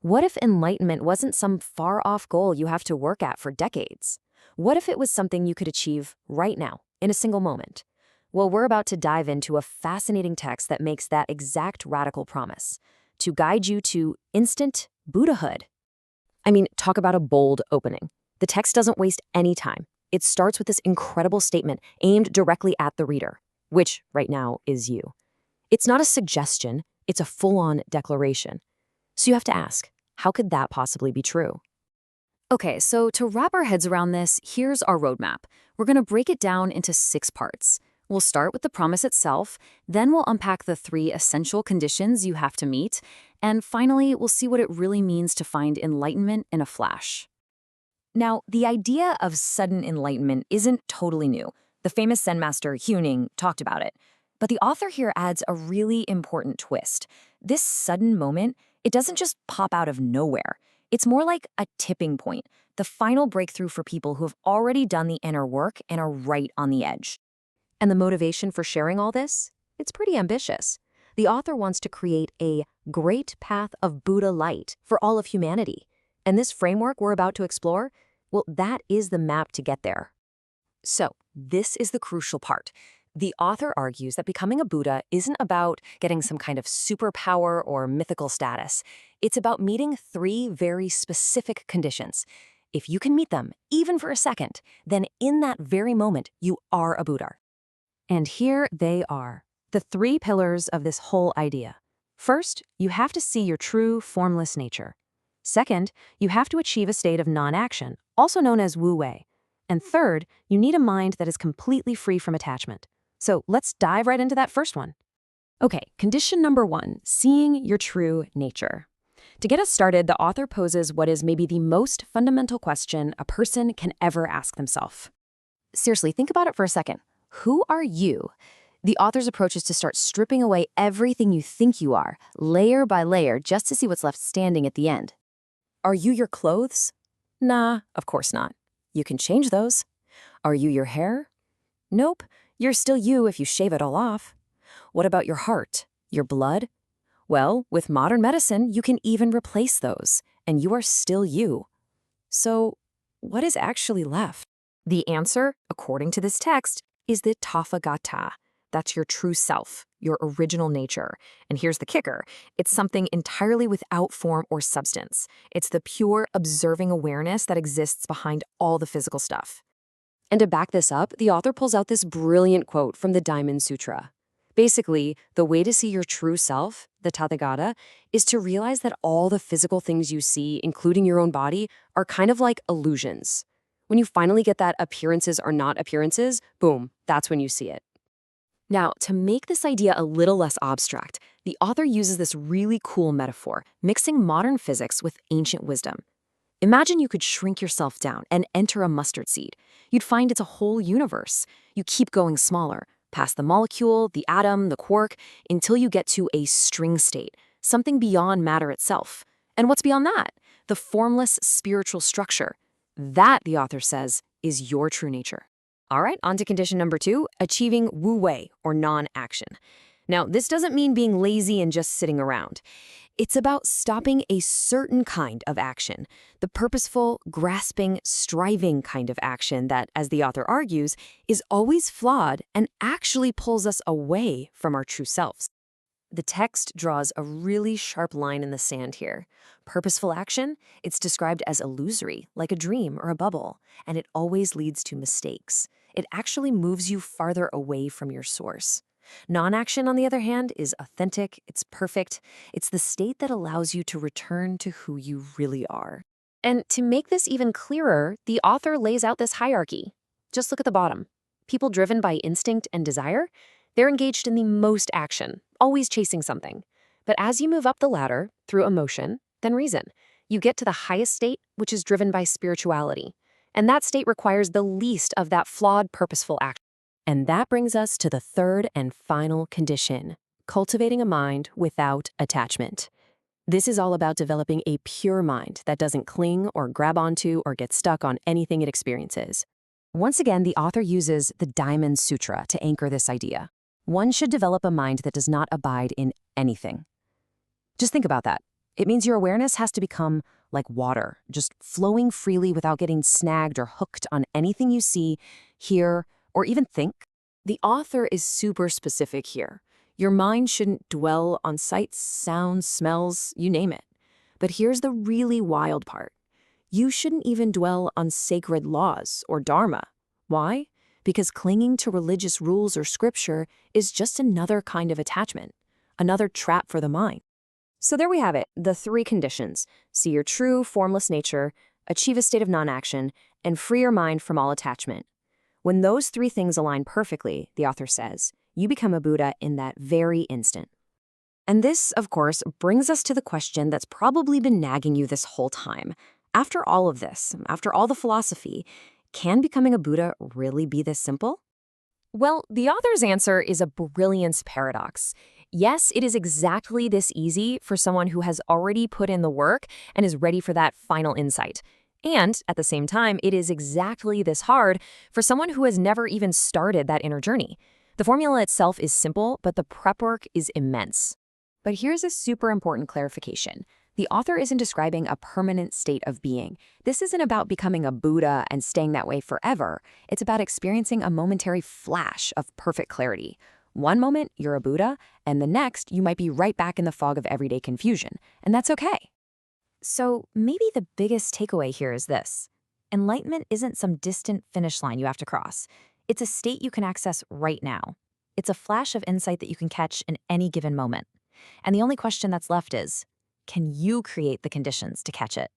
What if enlightenment wasn't some far-off goal you have to work at for decades? What if it was something you could achieve right now, in a single moment? Well, we're about to dive into a fascinating text that makes that exact radical promise to guide you to instant Buddhahood. I mean, talk about a bold opening. The text doesn't waste any time. It starts with this incredible statement aimed directly at the reader, which, right now, is you. It's not a suggestion, it's a full-on declaration. So you have to ask, how could that possibly be true? Okay, so to wrap our heads around this, here's our roadmap. We're going to break it down into 6 parts. We'll start with the promise itself, then we'll unpack the 3 essential conditions you have to meet, and finally, we'll see what it really means to find enlightenment in a flash. Now, the idea of sudden enlightenment isn't totally new. The famous Zen master Huning talked about it. But the author here adds a really important twist. This sudden moment, it doesn't just pop out of nowhere. It's more like a tipping point, the final breakthrough for people who have already done the inner work and are right on the edge. And the motivation for sharing all this? It's pretty ambitious. The author wants to create a great path of Buddha light for all of humanity. And this framework we're about to explore, well, that is the map to get there. So, this is the crucial part. The author argues that becoming a Buddha isn't about getting some kind of superpower or mythical status. It's about meeting 3 very specific conditions. If you can meet them, even for a second, then in that very moment, you are a Buddha. And here they are, the 3 pillars of this whole idea. First, you have to see your true, formless nature. Second, you have to achieve a state of non-action, also known as Wu Wei. And third, you need a mind that is completely free from attachment. So let's dive right into that first one. Okay, condition number 1, seeing your true nature. To get us started, the author poses what is maybe the most fundamental question a person can ever ask themselves. Seriously, think about it for a second. Who are you? The author's approach is to start stripping away everything you think you are, layer by layer, just to see what's left standing at the end. Are you your clothes? Nah, of course not. You can change those. Are you your hair? Nope. You're still you if you shave it all off. What about your heart? Your blood? Well, with modern medicine, you can even replace those, and you are still you. So, what is actually left? The answer, according to this text, is the Tathagata. That's your true self, your original nature. And here's the kicker. It's something entirely without form or substance. It's the pure observing awareness that exists behind all the physical stuff. And to back this up, the author pulls out this brilliant quote from the Diamond Sutra. Basically, the way to see your true self, the Tathagata, is to realize that all the physical things you see, including your own body, are kind of like illusions. When you finally get that appearances are not appearances, boom, that's when you see it. Now, to make this idea a little less abstract, the author uses this really cool metaphor, mixing modern physics with ancient wisdom. Imagine you could shrink yourself down and enter a mustard seed. You'd find it's a whole universe. You keep going smaller, past the molecule, the atom, the quark, until you get to a string state, something beyond matter itself. And what's beyond that? The formless spiritual structure. That, the author says, is your true nature. All right, on to condition number 2, achieving Wu Wei, or non-action. Now, this doesn't mean being lazy and just sitting around. It's about stopping a certain kind of action, the purposeful, grasping, striving kind of action that, as the author argues, is always flawed and actually pulls us away from our true selves. The text draws a really sharp line in the sand here. Purposeful action, it's described as illusory, like a dream or a bubble, and it always leads to mistakes. It actually moves you farther away from your source. Non-action, on the other hand, is authentic, it's perfect, it's the state that allows you to return to who you really are. And to make this even clearer, the author lays out this hierarchy. Just look at the bottom. People driven by instinct and desire, they're engaged in the most action, always chasing something. But as you move up the ladder, through emotion, then reason, you get to the highest state, which is driven by spirituality. And that state requires the least of that flawed, purposeful action. And that brings us to the third and final condition, cultivating a mind without attachment. This is all about developing a pure mind that doesn't cling or grab onto or get stuck on anything it experiences. Once again, the author uses the Diamond Sutra to anchor this idea. One should develop a mind that does not abide in anything. Just think about that. It means your awareness has to become like water, just flowing freely without getting snagged or hooked on anything you see, hear, or even think. The author is super specific here. Your mind shouldn't dwell on sights, sounds, smells, you name it. But here's the really wild part. You shouldn't even dwell on sacred laws or dharma. Why? Because clinging to religious rules or scripture is just another kind of attachment, another trap for the mind. So there we have it, the 3 conditions. See your true, formless nature, achieve a state of non-action, and free your mind from all attachment. When those 3 things align perfectly, the author says, you become a Buddha in that very instant. And this, of course, brings us to the question that's probably been nagging you this whole time. After all of this, after all the philosophy, can becoming a Buddha really be this simple? Well, the author's answer is a brilliance paradox. Yes, it is exactly this easy for someone who has already put in the work and is ready for that final insight. And at the same time, it is exactly this hard for someone who has never even started that inner journey. The formula itself is simple, but the prep work is immense. But here's a super important clarification. The author isn't describing a permanent state of being. This isn't about becoming a Buddha and staying that way forever. It's about experiencing a momentary flash of perfect clarity. One moment, you're a Buddha, and the next, you might be right back in the fog of everyday confusion. And that's okay. So maybe the biggest takeaway here is this. Enlightenment isn't some distant finish line you have to cross. It's a state you can access right now. It's a flash of insight that you can catch in any given moment. And the only question that's left is, can you create the conditions to catch it?